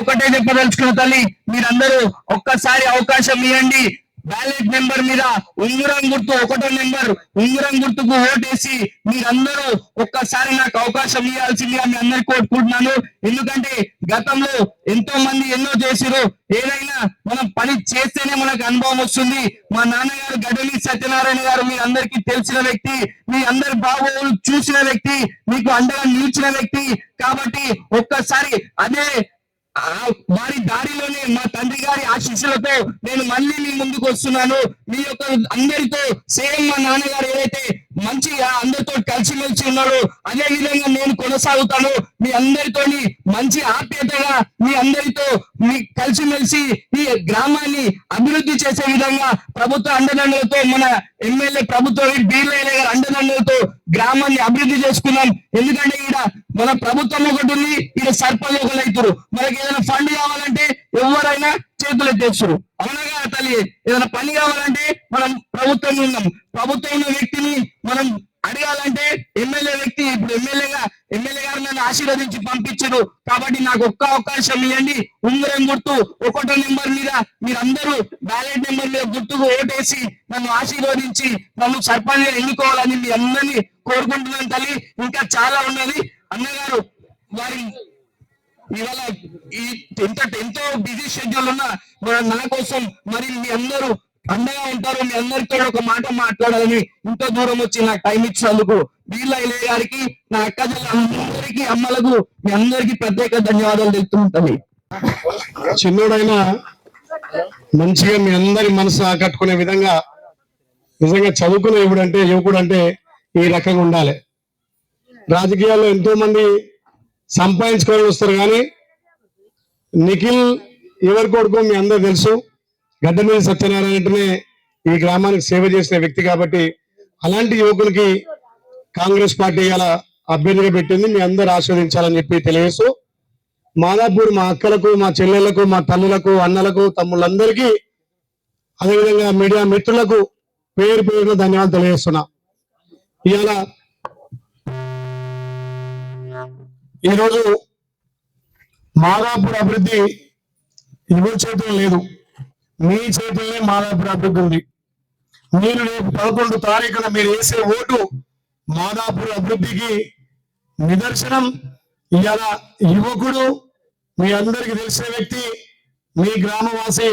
ఒకటే చెప్పదలుచుకున్న తల్లి, మీరందరూ ఒక్కసారి అవకాశం ఇవ్వండి. బ్యాలెట్ నెంబర్ మీద ఉంగరం గుర్తు, ఒకటో నెంబర్ ఉంగరం గుర్తుకు ఓటేసి మీరందరూ ఒక్కసారి నాకు అవకాశం ఇవ్వాల్సిందిగా మీ అందరికి కోరుకుంటున్నాను. ఎందుకంటే గతంలో ఎంతో మంది ఎన్నో చేసిరు. ఏదైనా మనం పని చేస్తేనే మనకు అనుభవం వస్తుంది. మా నాన్నగారు గడ్డలి సత్యనారాయణ గారు మీ అందరికీ తెలిసిన వ్యక్తి, మీ అందరి బాగోగులు చూసిన వ్యక్తి, మీకు అండగా నిలిచిన వ్యక్తి. కాబట్టి ఒక్కసారి అదే వారి దారిలోనే మా తండ్రి గారి ఆశీస్సులతో నేను మళ్ళీ మీ ముందుకు వస్తున్నాను. మీ యొక్క అందరితో సేమ్ మా నాన్నగారు ఏదైతే మంచిగా అందరితో కలిసిమెలిసి ఉన్నాడో అదే విధంగా నేను కొనసాగుతాను. మీ అందరితోని మంచి ఆప్యాయతగా మీ అందరితో మీ కలిసిమెలిసి ఈ గ్రామాన్ని అభివృద్ధి చేసే విధంగా ప్రభుత్వ అండదండలతో, మన ఎమ్మెల్యే ప్రభుత్వ బీర్లయ్య గారి అండదండలతో గ్రామాన్ని అభివృద్ధి చేసుకున్నాం. ఎందుకంటే ఈడ మన ప్రభుత్వం ఒకటి ఉంది, ఈడ సర్పంచ్ ఒకరు అవుతారు. మనకి ఏదైనా ఫండ్ కావాలంటే ఎవరైనా చేతులు ఎత్తేస్తారు. అవునగా తల్లి, ఏదైనా పని కావాలంటే మనం ప్రభుత్వం ఉన్నాం. ప్రభుత్వం ఉన్న వ్యక్తిని మనం అడగాలంటే ఎమ్మెల్యే వ్యక్తి, ఇప్పుడు ఎమ్మెల్యే గారు నన్ను ఆశీర్వదించి పంపించారు. కాబట్టి నాకు ఒక్క అవకాశం ఇవ్వండి. ఉంగరం గుర్తు ఒకటో నెంబర్ మీద మీరందరూ బ్యాలెట్ నెంబర్ మీద గుర్తుకు ఓటేసి నన్ను ఆశీర్వదించి నన్ను సర్పంచ్ ఎన్నుకోవాలని మీ అందరినీ కోరుకుంటున్నాను తల్లి. ఇంకా చాలా ఉన్నది. అన్నగారు వారి ఇవాళ ఈ ఎంతో బిజీ షెడ్యూల్ ఉన్నా నా కోసం మరి మీ అందరూ అండగా ఉంటారు. మీ అందరితో ఒక మాట మాట్లాడాలని ఇంత దూరం వచ్చి నాకు టైం ఇచ్చినందుకు బీర్లయ్య గారికి, నా అక్కజల అందరికీ, అమ్మలకు మీ అందరికీ ప్రత్యేక ధన్యవాదాలు తెలుపుతుంటాయి. చిన్నోడైనా మంచిగా మీ అందరి మనసు ఆకట్టుకునే విధంగా నిజంగా చదువుకునే యువకుడు అంటే ఈ రకంగా ఉండాలి. రాజకీయాల్లో ఎంతో మంది సంపాదించుకొని వస్తారు, కానీ నిఖిల్ ఎవరి కొడుకో మీ అందరూ తెలుసు. గడ్డమీది సత్యనారాయణ అంటేనే ఈ గ్రామానికి సేవ చేసిన వ్యక్తి. కాబట్టి అలాంటి యువకునికి కాంగ్రెస్ పార్టీ అలా అభ్యర్థిగా పెట్టింది. మీ అందరూ ఆస్వాదించాలని చెప్పి తెలియజేస్తూ, మాదాపూర్ మా అక్కలకు, మా చెల్లెళ్లకు, మా తల్లులకు, అన్నలకు, తమ్ముళ్ళందరికీ, అదేవిధంగా మీడియా మిత్రులకు పేరు పేరున ధన్యవాదాలు తెలియజేస్తున్నా. ఇవాళ ఈరోజు మాదాపూర్ అభివృద్ధి ఎవరి చేతుల్లో లేదు, మీ చేతుల్లోనే మాదాపూర్ అభివృద్ధి ఉంది. మీరు రేపు 11 తారీఖున మీరు వేసే ఓటు మాదాపూర్ అభివృద్ధికి నిదర్శనం. ఇవాళ యువకుడు, మీ అందరికి తెలిసిన వ్యక్తి, మీ గ్రామవాసి,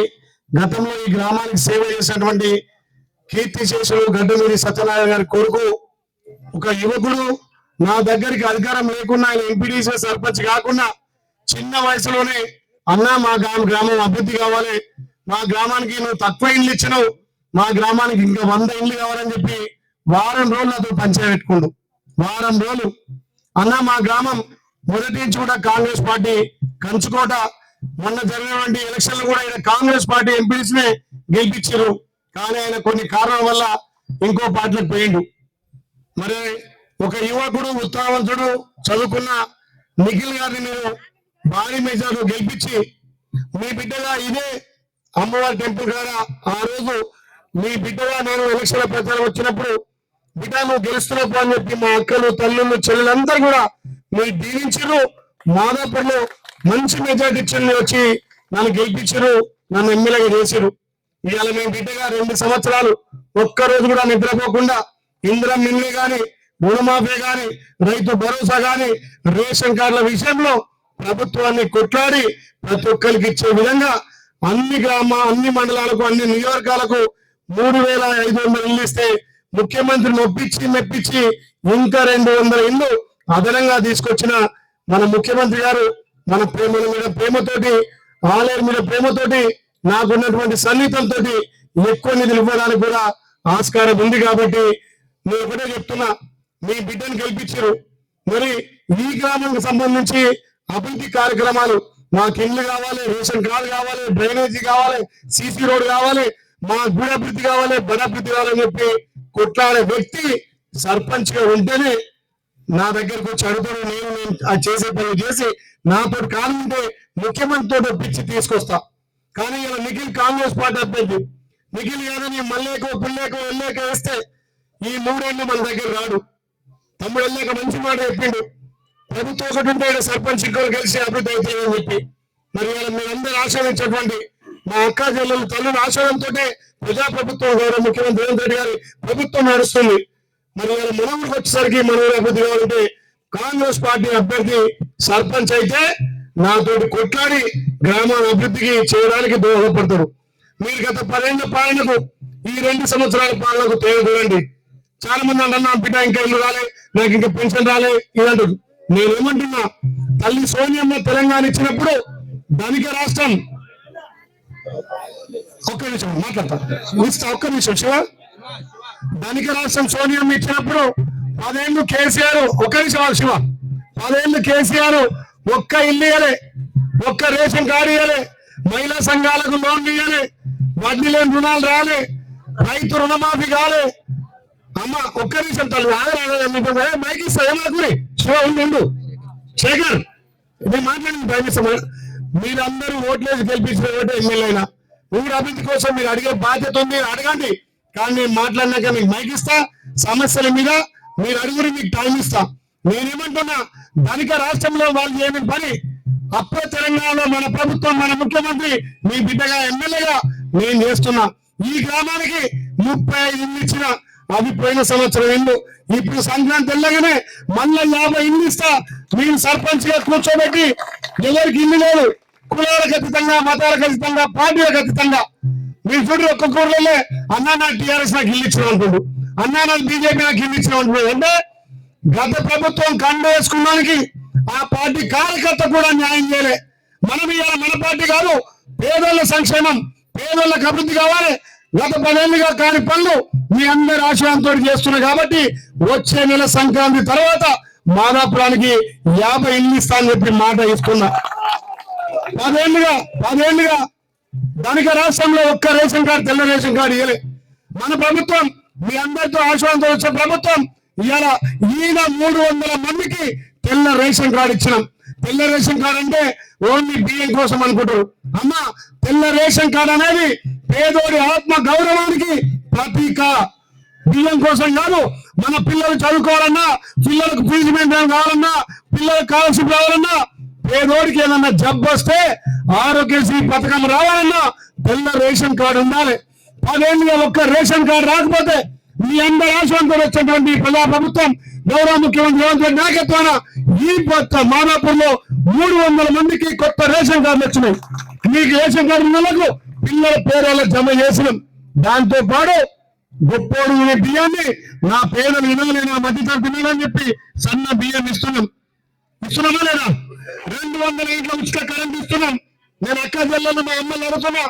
గతంలో ఈ గ్రామానికి సేవ చేసినటువంటి కీర్తిశేషులు గడ్డమూరి సత్యనారాయణ గారి కొడుకు, ఒక యువకుడు నా దగ్గరికి అధికారం లేకుండా, ఆయన ఎంపీడీసీ సర్పంచ్ కాకుండా చిన్న వయసులోనే అన్నా మా గ్రామం అభివృద్ధి కావాలి, మా గ్రామానికి నువ్వు తక్కువ ఇండ్లు ఇచ్చినావు, మా గ్రామానికి ఇంకా 100 ఇండ్లు కావాలని చెప్పి వారం రోజులు అతను పంచాయతీ పెట్టుకుండు. వారం రోజులు అన్నా మా గ్రామం మొదటి నుంచి కూడా కాంగ్రెస్ పార్టీ కంచుకోట, మొన్న జరిగినటువంటి ఎలక్షన్లు కూడా ఆయన కాంగ్రెస్ పార్టీ ఎంపీడీసీనే గెలిపించారు. కానీ ఆయన కొన్ని కారణాల వల్ల ఇంకో పార్టీలకు పోయిండు. మరి ఒక యువకుడు, ఉత్సాహవంతుడు, చదువుకున్న నిఖిల్ గారిని మీరు భారీ మెజార్టీలో గెలిపించి మీ బిడ్డగా ఇదే అమ్మవారి టెంపుల్ ద్వారా ఆ రోజు మీ బిడ్డగా నేను ఎలక్షన్ల ప్రచారం వచ్చినప్పుడు బిడ్డ నువ్వు గెలుస్తున్నావు అని చెప్పి మా అక్కలు, తల్లులు, చెల్లెలందరూ కూడా మీరు దీవించారు. మాదాపూర్లో మంచి మెజార్టీ ఇచ్చి వచ్చి నన్ను గెలిపించారు, నన్ను ఎమ్మెల్యేగా చేశారు. ఇవాళ మేము బిడ్డగా 2 సంవత్సరాలు ఒక్కరోజు కూడా నిద్రపోకుండా ఇందిరమ్మ ఇల్లు గాని, రుణమాఫీ గాని, రైతు భరోసా గాని, రేషన్ కార్డుల విషయంలో ప్రభుత్వాన్ని కొట్లాడి ప్రతి ఒక్కరికి ఇచ్చే విధంగా అన్ని మండలాలకు, అన్ని నియోజకవర్గాలకు 3500 ఇల్లు ఇస్తే ముఖ్యమంత్రిని మెప్పించి ఇంకా 200 ఇల్లు అదనంగా తీసుకొచ్చిన మన ముఖ్యమంత్రి గారు మన ప్రేమతోటి, ఆలయం మీద ప్రేమతోటి, నాకున్నటువంటి సన్నిహితంతో ఎక్కువ నిధులు ఇవ్వడానికి కూడా ఆస్కారం ఉంది. కాబట్టి నేను ఒకటే చెప్తున్నా, మీ బిడ్డను గెలిపించారు. మరి ఈ గ్రామానికి సంబంధించి అభివృద్ధి కార్యక్రమాలు, మాకు ఇల్లు కావాలి, రేషన్ కార్డు కావాలి, డ్రైనేజీ కావాలి, సీసీ రోడ్ కావాలి, మా గుడి అభివృద్ధి కావాలి, బడి అభివృద్ధి కావాలని చెప్పి కొట్లాడే వ్యక్తి సర్పంచ్ గా ఉంటేనే నా దగ్గరకు వచ్చి అడుగుతాడు. నేను చేసే పనులు చేసి నాతో కానుంటే ముఖ్యమంత్రితో ఒప్పించి తీసుకొస్తా. కానీ ఇలా నిఖిల్ కాంగ్రెస్ పార్టీ అభ్యర్థి, నిఖిల్ కాదని మల్లేకో, పుల్లేకో, ఎల్లేక వేస్తే ఈ 3 ఏళ్ళు మన దగ్గర రాడు. తమ్ముడు వెళ్ళాక మంచి మాట చెప్పిండు, ప్రభుత్వం ఒకటి ఉంటే ఈడ సర్పంచ్ ఇంకోరు కలిసి అభివృద్ధి అవుతాయని చెప్పి మరి ఇవాళ మీరందరూ ఆశ్రయించేటువంటి మా అక్క జిల్లాలు తల్లుల ఆశ్రయంతో ప్రజాప్రభుత్వం గౌరవ ముఖ్యమంత్రి రేవంత్ రెడ్డి గారి ప్రభుత్వం నడుస్తుంది. మరి ఇవాళ మన ఊరికి వచ్చేసరికి మన ఊరు అభివృద్ధి కావాలంటే కాంగ్రెస్ పార్టీ అభ్యర్థి సర్పంచ్ అయితే నాతోటి కొట్లాడి గ్రామాల అభివృద్ధికి చేయడానికి దోహదపడతాడు. మీరు గత 10 ఏళ్ల పాలనకు ఈ 2 సంవత్సరాల పాలనకు తేడా చూడండి. చాలా మంది అన్న బిడ్డ ఇంకా ఇల్లు రాలే, నాకు ఇంకా పెన్షన్ రాలే ఇదంటారు. నేనేమంటున్నా, తల్లి సోనియమ్మ తెలంగాణ ఇచ్చినప్పుడు ధనిక రాష్ట్రం ఒక్క నిమిషం మాట్లాడతా ఒక్క నిమిషం శివ ధనిక రాష్ట్రం సోనియమ్మ ఇచ్చినప్పుడు 10 ఏళ్ళు కేసీఆర్ ఒక్క నిమిషం శివ 10 ఏళ్ళు కేసీఆర్ ఒక్క ఇల్లు ఇయ్యలే, ఒక్క రేషన్ కార్డు ఇయ్యలే, మహిళా సంఘాలకు లోన్లు ఇయ్యలే, వడ్డీ లేని రుణాలు రాలే, రైతు రుణమాఫీ కాలే. అమ్మ ఒక్క నిమిషం తల్లి మైకి ఏమనుకుని శివ ఉండు శేఖర్ నేను మాట్లాడింది ప్రయత్నిస్తామా. మీరందరూ ఓట్లేసి గెలిపించిన ఓటే ఎమ్మెల్యే అయినా ఊరు అభివృద్ధి కోసం మీరు అడిగే బాధ్యత ఉంది, అడగండి. కానీ నేను మాట్లాడినాక మీకు మైక్ ఇస్తా, సమస్యల మీద మీరు అడుగురి, మీకు టైం ఇస్తా. నేనేమంటున్నా, ధనిక రాష్ట్రంలో వాళ్ళు చేయని పని అప్పుడే తెలంగాణలో మన ప్రభుత్వం మన ముఖ్యమంత్రి మీ బిడ్డగా ఎమ్మెల్యేగా నేను చేస్తున్నా. ఈ గ్రామానికి 35 ఇల్లు ఇచ్చిన, అవి పోయిన సంవత్సరం ఇల్లు. ఇప్పుడు సంక్రాంతి వెళ్ళగానే మళ్ళీ 50 ఇల్లు ఇస్తా. మీరు సర్పంచ్ గా కూర్చోబెట్టి ఎవరికి ఇల్లు లేదు, కులాలకు అతీతంగా, మతాలకు అతీతంగా, పార్టీలకు అతీతంగా మీరు చూడు. ఒక్కొక్క ఊర్లలో అన్నా నాకు టీఆర్ఎస్ నాకు ఇల్లు ఇచ్చిన అనుకోండు, అన్నా నాకు బీజేపీ నాకు ఇల్లు ఇచ్చిన అనుకోండి. అంటే గత ప్రభుత్వం కండ వేసుకున్నానికి ఆ పార్టీ కార్యకర్త కూడా న్యాయం చేయలే. మనం ఇవాళ మన పార్టీ కాదు, పేదోళ్ళ సంక్షేమం, పేదోళ్ళకి అభివృద్ధి కావాలి. గత 10 ఏళ్ళుగా కాని పనులు మీ అందరి ఆశయంతో చేస్తున్నారు. కాబట్టి వచ్చే నెల సంక్రాంతి తర్వాత మాదాపురానికి 50 ఇల్లు ఇస్తా అని చెప్పి మాట ఇస్తున్నా. 10 ఏళ్ళుగా ధనిక రాష్ట్రంలో ఒక్క రేషన్ కార్డు, తెల్ల రేషన్ కార్డు ఇవ్వలే. మన ప్రభుత్వం మీ అందరితో ఆశయంతో వచ్చే ప్రభుత్వం ఇవాళ ఈయన 300 మందికి తెల్ల రేషన్ కార్డు ఇచ్చినాం. తెల్ల రేషన్ కార్డు అంటే ఓన్లీ బియ్యం కోసం అనుకుంటారు. అమ్మ తెల్ల రేషన్ కార్డు అనేది పేదోడి ఆత్మ గౌరవానికి ప్రతీక. బియ్యం కోసం కాదు, మన పిల్లలు చదువుకోవాలన్నా, పిల్లలకు ఫీజు మెయింటైన్ కావాలన్నా, పిల్లలకు స్కాలర్షిప్ రావాలన్నా, పేదోడికి ఏదన్నా జబ్బు వస్తే ఆరోగ్యశ్రీ పథకం రావాలన్నా తెల్ల రేషన్ కార్డు ఉండాలి. 10 ఏళ్ళుగా ఒక్క రేషన్ కార్డు రాకపోతే మీ అందరి ఆశ్రమంతో వచ్చినటువంటి ప్రజాప్రభుత్వం గౌరవ ముఖ్యమంత్రి రేవంత్ రెడ్డి నాయకత్వాన ఈ మాదాపూర్లో 300 మందికి కొత్త రేషన్ కార్డులు వచ్చినాయి. మీకు రేషన్ కార్డు ఉన్నలకు పిల్లల పేర్ల జమ చేసినాం. దాంతో పాటు గొప్పోడు బియ్యాన్ని నా పేదలు వినాలి, నా మధ్యతరగతి తినాలని చెప్పి సన్న బియ్యం ఇస్తున్నామా లేదా? 200 యూనిట్ల ఉచిత కరెంట్ ఇస్తున్నాం. నేను అక్క జిల్లాలో మా అమ్మలు అడుగుతున్నా,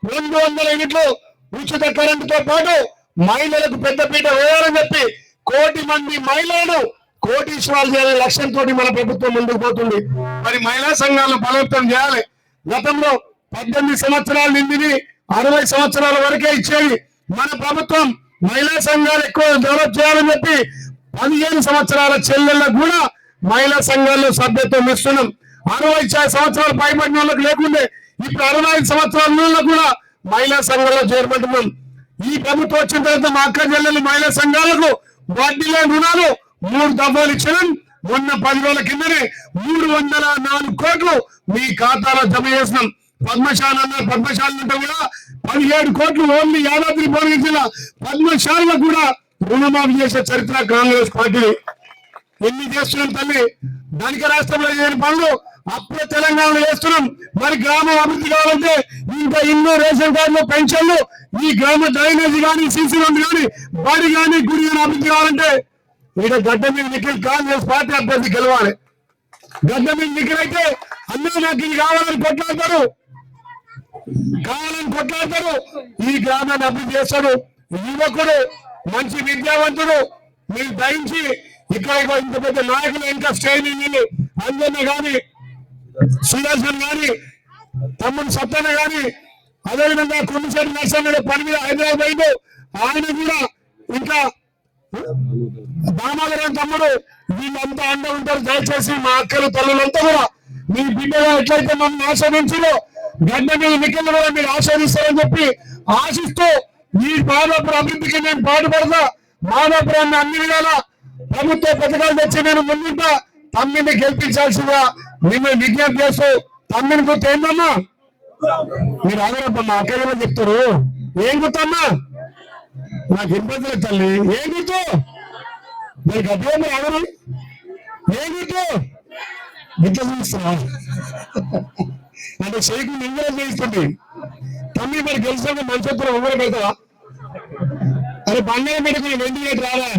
200 యూనిట్లు ఉచిత కరెంటుతో పాటు మహిళలకు పెద్దపీట వేయాలని చెప్పి 1 కోటి మంది మహిళలను కోటీశ్వరాలు చేయాలి లక్ష్యంతో మన ప్రభుత్వం ముందుకు పోతుంది. మరి మహిళా సంఘాలను బలోపేతం చేయాలి. గతంలో 18 సంవత్సరాలు నిండిని 60 సంవత్సరాల వరకే ఇచ్చేది. మన ప్రభుత్వం మహిళా సంఘాలు ఎక్కువ డెవలప్ చేయాలని చెప్పి 15 సంవత్సరాల చెల్లెళ్ళకు కూడా మహిళా సంఘాల్లో సభ్యత్వం ఇస్తున్నాం. 60 సంవత్సరాలు పైబడిన వాళ్ళకు లేకుండే ఇప్పుడు 65 సంవత్సరాల కూడా మహిళా సంఘాల్లో చేరబడుతున్నాం. ఈ ప్రభుత్వం వచ్చిన తర్వాత మా అక్క జిల్లాలో మహిళా సంఘాలకు వడ్డీ లేని రుణాలు 3 దఫాలు ఇచ్చడం. మొన్న 10 రోజుల కిందనే 304 కోట్లు మీ ఖాతాలో జమ చేసినాం. పద్మశాల అంటే కూడా 17 కోట్లు ఓన్లీ యాదాద్రి భువనగిరి జిల్లా పద్మశాలకు కూడా రుణమాఫీ చేసే చరిత్ర కాంగ్రెస్ పార్టీ. ఎన్ని చేస్తున్నాం తల్లి, ధనిక రాష్ట్రంలో చేయని పనులు అప్పుడే తెలంగాణలో చేస్తున్నాం. మరి గ్రామం అభివృద్ధి కావాలంటే ఇంకా ఇల్లు, రేషన్ కార్డులు, పెన్షన్లు, ఈ గ్రామ డ్రైనేజీ కానీ, సీసీ రోడ్డు కానీ, బడి కానీ, గుడి కానీ అభివృద్ధి కావాలంటే ఇక్కడ గడ్డ మీద నిఖిల్ కాంగ్రెస్ పార్టీ అభ్యర్థి గెలవాలి. గడ్డ మీద నిఖిల్ అయితే అందరూ నాకు ఇది కావాలని కొట్లాడతారు. ఈ గ్రామాన్ని అభివృద్ధి చేస్తాడు. యువకుడు, మంచి విద్యావంతుడు. మీరు దయించి ఇక్కడ ఇంత పెద్ద నాయకులు ఇంకా స్టేజ్ అంజన్న గాని, సుదర్శన్ గాని, తమ్ముడు సత్తన్న గాని, అదేవిధంగా కొన్నిసార్లు నర్సన్న పని మీద హైదరాబాద్ అయిండు. ఆయన కూడా ఇంకా దామోదరం తమ్ముడు వీళ్ళంతా అండ ఉంటారు. దయచేసి మా అక్కలు తల్లులంతా కూడా మీ బిడ్డగా ఎట్లయితే మమ్మల్ని ఆస్వాదించారో గడ్డ మీద నిఖిల్ కూడా మీరు ఆస్వాదిస్తారని చెప్పి ఆశిస్తూ ఈ మాదాపురం అభివృద్ధికి నేను పాటుపడతా. మాదాపురాన్ని అన్ని విధాలా ప్రభుత్వ పథకాలు తెచ్చి నేను ముందుంటా. తమ్మిని గెలిపించాల్సిందిగా మిమ్మల్ని విజ్ఞప్తి చేస్తూ తమ్మిని గుర్తు ఏంటమ్మా? మీరు ఆగరమ్మా, అక్కడ చెప్తారు. ఏం గుర్తమ్మా? నాకు ఇబ్బంది తల్లి. ఏం గుర్తు? మీరు గట్టిగా మీరు ఆగరు. ఏం గుర్తు? గిట్ల చూపిస్తావా? అంటే షేక్ నిందలు చేయిస్తుంది. తమ్మి మరి గెలిచిన మంచొత్తులు ఉమ్మడి పెడతావా? అరే బంగారం పెట్టుకుని వెండి రేటు రాదా?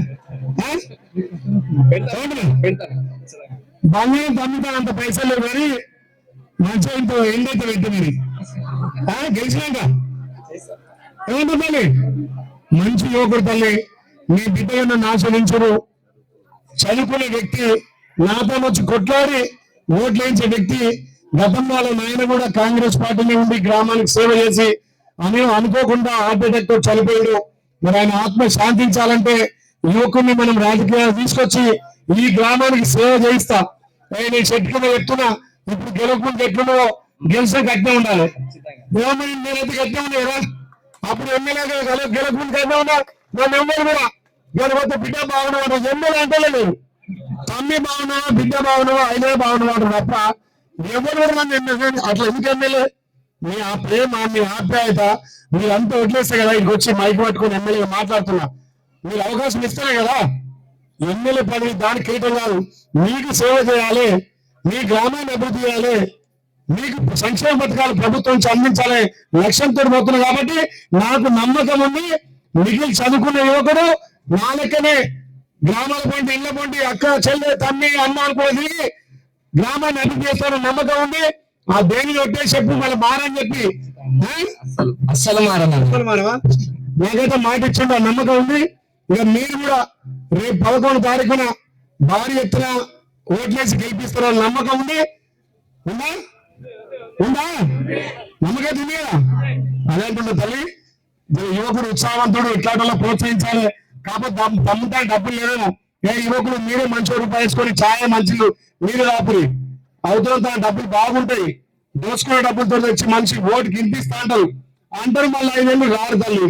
బంగారం తమ్మితే అంత పైసలు లేవు కానీ మంచిగా ఇంత ఎండైతే పెట్టు మరి గెలిచినాక ఏమంటుంది తల్లి? మంచి యువకుడు తల్లి. మీ బిడ్డలను ఆశ్రయించరు. చదువుకునే వ్యక్తి, నాతో వచ్చి కొట్లాడి ఓట్లేయించే వ్యక్తి. గతంలో వాళ్ళ నాయన కూడా కాంగ్రెస్ పార్టీలో ఉండి గ్రామానికి సేవ చేసి అనుకోకుండా హార్ట్ అటాక్ తో చనిపోయాడు. మరి ఆయన ఆత్మ శాంతించాలంటే యువకుడిని మనం రాజకీయాలు తీసుకొచ్చి ఈ గ్రామానికి సేవ చేయిస్తా. నేను చెట్టు కింద చెప్తున్నా, ఇప్పుడు గెలవకుండా ఎట్లున్నో గెలిచే గట్టిగా ఉండాలి. నేనైతే గట్టిగా ఉన్నా కదా, అప్పుడు ఎమ్మెల్యే గెలవకుండా గట్టిగా ఉన్నా. నన్ను ఎమ్మెల్యే కూడా గెలవతే బిడ్డ బాగున్నవాడు ఎమ్మెల్యే అంటే లేదు. తమ్మి బాగున్నావా, బిడ్డ బాగున్నావా, అయినా బాగున్నవాడు తప్ప ఎవరు కూడా నన్ను ఎమ్మెల్యే. అట్లా ఎందుకు ఎమ్మెల్యే? మీ ఆ ప్రేమ, మీ ఆప్యాయత మీరంతా వదిలేస్తే కదా ఇక్కడికి వచ్చి మైక్ పట్టుకుని ఎమ్మెల్యే మాట్లాడుతున్నా. మీరు అవకాశం ఇస్తేనే కదా ఎమ్మెల్యే పదవి. దానికి క్రీతం కాదు. మీకు సేవ చేయాలి, మీ గ్రామాన్ని అభివృద్ధి చేయాలి, మీకు సంక్షేమ పథకాలు ప్రభుత్వం నుంచి అందించాలి లక్ష్యంతో పోతున్నా. కాబట్టి నాకు నమ్మకం ఉంది, మిగిలి చదువుకున్న యువకుడు నా లెక్కనే గ్రామాల పండి, ఇళ్ల పండి, అక్క చెల్లె తమ్మి అమ్మ అనుకోది గ్రామాన్ని అభివృద్ధి చేస్తారని నమ్మకం ఉంది. ఆ దేని కొట్టేసి చెప్పు మళ్ళీ మారని చెప్పి అస్సలు మారవా? నాకైతే మాట ఇచ్చిండు, ఆ నమ్మకం ఉంది. ఇక మీరు కూడా రేపు 11వ తారీఖున భారీ ఎత్తున ఓట్లేసి గెలిపిస్తారని నమ్మకం ఉంది. ఉందా? ఉందా? నమ్మకం ఉంది కదా? అదే అంటుండే తల్లి. యువకుడు ఉత్సాహవంతుడు, ఇట్లాంటి ప్రోత్సహించాలి. కాకపోతే తమ్ముతా డబ్బులు లేదు. ఏ యువకుడు మీరే మంచి రూపాయలు వేసుకొని ఛాయ మంచిలు మీరు రాపురి అవుతున్న తన డబ్బులు బాగుంటాయి. దోసుకునే డబ్బులతో వచ్చి మనిషి ఓటుకి ఇంపిస్తా అంటారు. మళ్ళీ 5 ఏళ్ళు రారు తల్లి.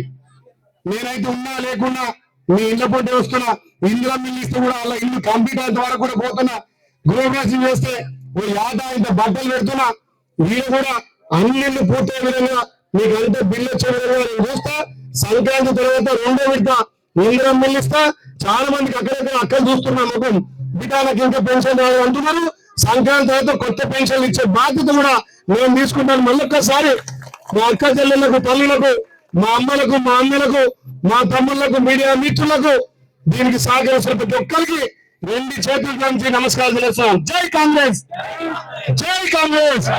నేనైతే ఉన్నా లేకున్నా మీ ఇళ్ళ పొట్టి వస్తున్నా. ఇందులో మిల్లు ఇస్తే కూడా అలా ఇల్లు కంప్లీట్ అయిన ద్వారా కూడా పోతున్నా. గృహప్రవేశం చేస్తే ఓ యాద ఇంత బట్టలు పెడుతున్నా. వీళ్ళు కూడా అన్ని ఇళ్ళు పూర్తయ్యే విధంగా మీకు అంతే బిల్లు వచ్చే విధంగా నేను చూస్తా. సంక్రాంతి తర్వాత 2వ విడత ఇందిరా మిల్లు ఇస్తా. చాలా మందికి అక్కడెక్కడ అక్కడ చూస్తున్నా ముఖం బిడ్డలకు ఇంకా పెన్షన్ రాదు అంటున్నారు. సంక్రాంతి తర్వాత కొత్త పెన్షన్లు ఇచ్చే బాధ్యత కూడా నేను తీసుకుంటాను. మళ్ళొక్కసారి మా అక్క చెల్లెళ్లకు, తల్లులకు, మా అమ్మలకు, మా అన్నలకు, మా తమ్ముళ్లకు, మీడియా మిత్రులకు దీనికి సహకరిస్తున్న ప్రతి ఒక్కరికి 2 చేతుల నుంచి నమస్కారం తెలుస్తాం. జై కాంగ్రెస్, జై కాంగ్రెస్.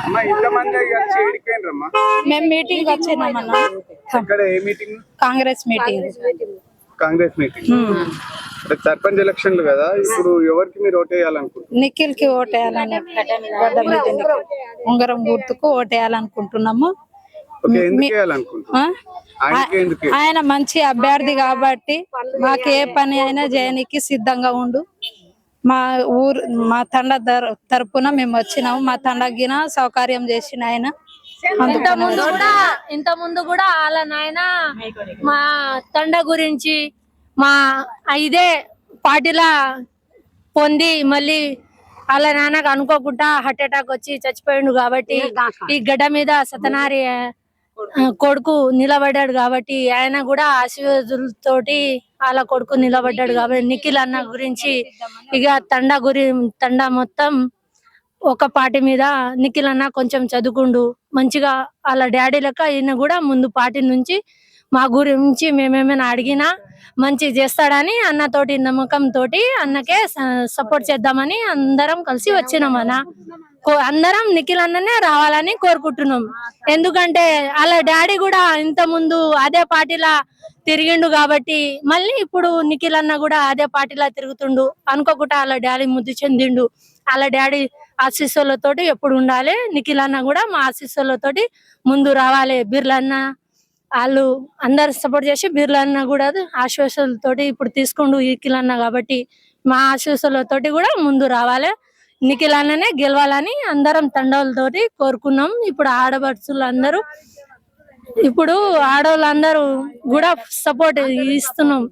అమ్మా ఇంతమంది కలిసి ఏడిపోయినరమ్మా? మేము మీటింగ్ వచ్చినామన్నా. ఇక్కడ ఏ meeting? Congress meeting. Congress meeting. Sarpanch ఎలక్షన్లు కదా, ఇప్పుడు ఎవరికి మీరు ఓటేయాలనుకుంటున్నారు? నిఖిల్ కి ఓటేయాలని, గడ్డ మీద ఉంగరం గుర్తుకు ఓటేయాలనుకుంటున్నాము. ఆయన మంచి అభ్యర్థి కాబట్టి మాకు ఏ పని అయినా చేయడానికి సిద్ధంగా ఉండు. మా తండ తరపున మేము వచ్చినాము. మా తండగిన సౌకర్యం చేసిన ఆయన. ఇంత ముందు కూడా వాళ్ళ నాయన మా తండ గురించి మా ఇదే పార్టీలా పొంది మళ్ళీ వాళ్ళ నాన్నకు అనుకోకుండా హార్ట్ అటాక్ వచ్చి చచ్చిపోయిండు. కాబట్టి ఈ గడ్డ మీద సతనారి కొడుకు నిలబడ్డాడు. కాబట్టి ఆయన కూడా ఆశీర్వాదులతోటి వాళ్ళ కొడుకు నిలబడ్డాడు. కాబట్టి నిఖిల్ అన్న గురించి ఇక తండ మొత్తం ఒక పార్టీ మీద నిఖిల్ అన్న కొంచెం చదువుకుండు మంచిగా వాళ్ళ డాడీ లెక్క. ఈయన కూడా ముందు పార్టీ నుంచి మా గురించి మేమేమైనా అడిగినా మంచి చేస్తాడని అన్నతోటి నమ్మకం తోటి అన్నకే సపోర్ట్ చేద్దామని అందరం కలిసి వచ్చినాం. అందరం నిఖిల్ అన్ననే రావాలని కోరుకుంటున్నాం. ఎందుకంటే వాళ్ళ డాడీ కూడా ఇంత ముందు అదే పార్టీలా తిరిగిండు కాబట్టి మళ్ళీ ఇప్పుడు నిఖిల్ అన్న కూడా అదే పార్టీలా తిరుగుతుండు. అనుకోకుండా వాళ్ళ డాడీ ముద్దు చెందిండు. వాళ్ళ డాడీ ఆశీస్సులతోటి ఎప్పుడు ఉండాలి. నిఖిల్ అన్న కూడా మా ఆశీస్సులతోటి ముందు రావాలి. బిర్లన్న వాళ్ళు అందరు సపోర్ట్ చేసి బిర్లన్న కూడా ఆశీస్సులతోటి ఇప్పుడు తీసుకుండు నిఖిల్ అన్న కాబట్టి మా ఆశీస్సులతోటి కూడా ముందు రావాలి. నిఖిల్ అన్ననే గెలవాలని అందరం తండాలతోటి కోరుకున్నాం. ఇప్పుడు ఆడపడుచులు అందరూ ఇప్పుడు ఆడవాళ్ళందరూ కూడా సపోర్ట్ ఇస్తున్నాం.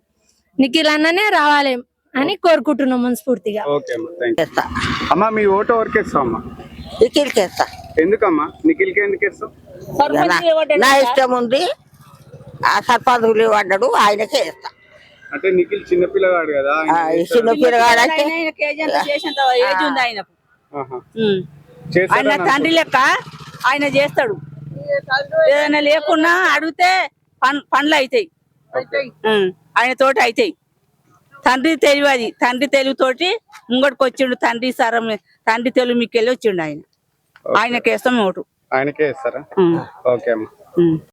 నిఖిల్ అన్ననే రావాలి అని కోరుకుంటున్నాం మనస్ఫూర్తిగా. ఓకే అమ్మా, థ్యాంక్ యూ. అమ్మా మీ ఓటు ఎవరికి వేస్తావు అమ్మా? నిఖిల్కి వేస్తా. ఎందుకమ్మా నిఖిల్కి ఎందుకు వేస్తావు? నా ఇష్టం ఉంది. ఆ సర్పంచులు పడ్డాడు, ఆయనకే వేస్తా. అంటే నిఖిల్ చిన్నపిల్లగాడు కదా, ఆయన చిన్న పిల్లగాడంటే ఏజ్ ఉంది ఆయనకు. ఆహా. ఆయన చేస్తాడని తండ్రి లెక్క ఆయన చేస్తాడు. ఏదైనా లేకున్నా అడిగితే పనులు అవుతాయి. ఆయన తోటి అవుతాయి. తండ్రి తెలియదు, తండ్రి తెలుగుతోటి ముంగడికి వచ్చిండు. తండ్రి తెలుగు మీకు వెళ్ళి వచ్చిండు. ఆయనకేస్తాం ఓటు. ఆయనకే వేస్తారా? ఓకే అమ్మా.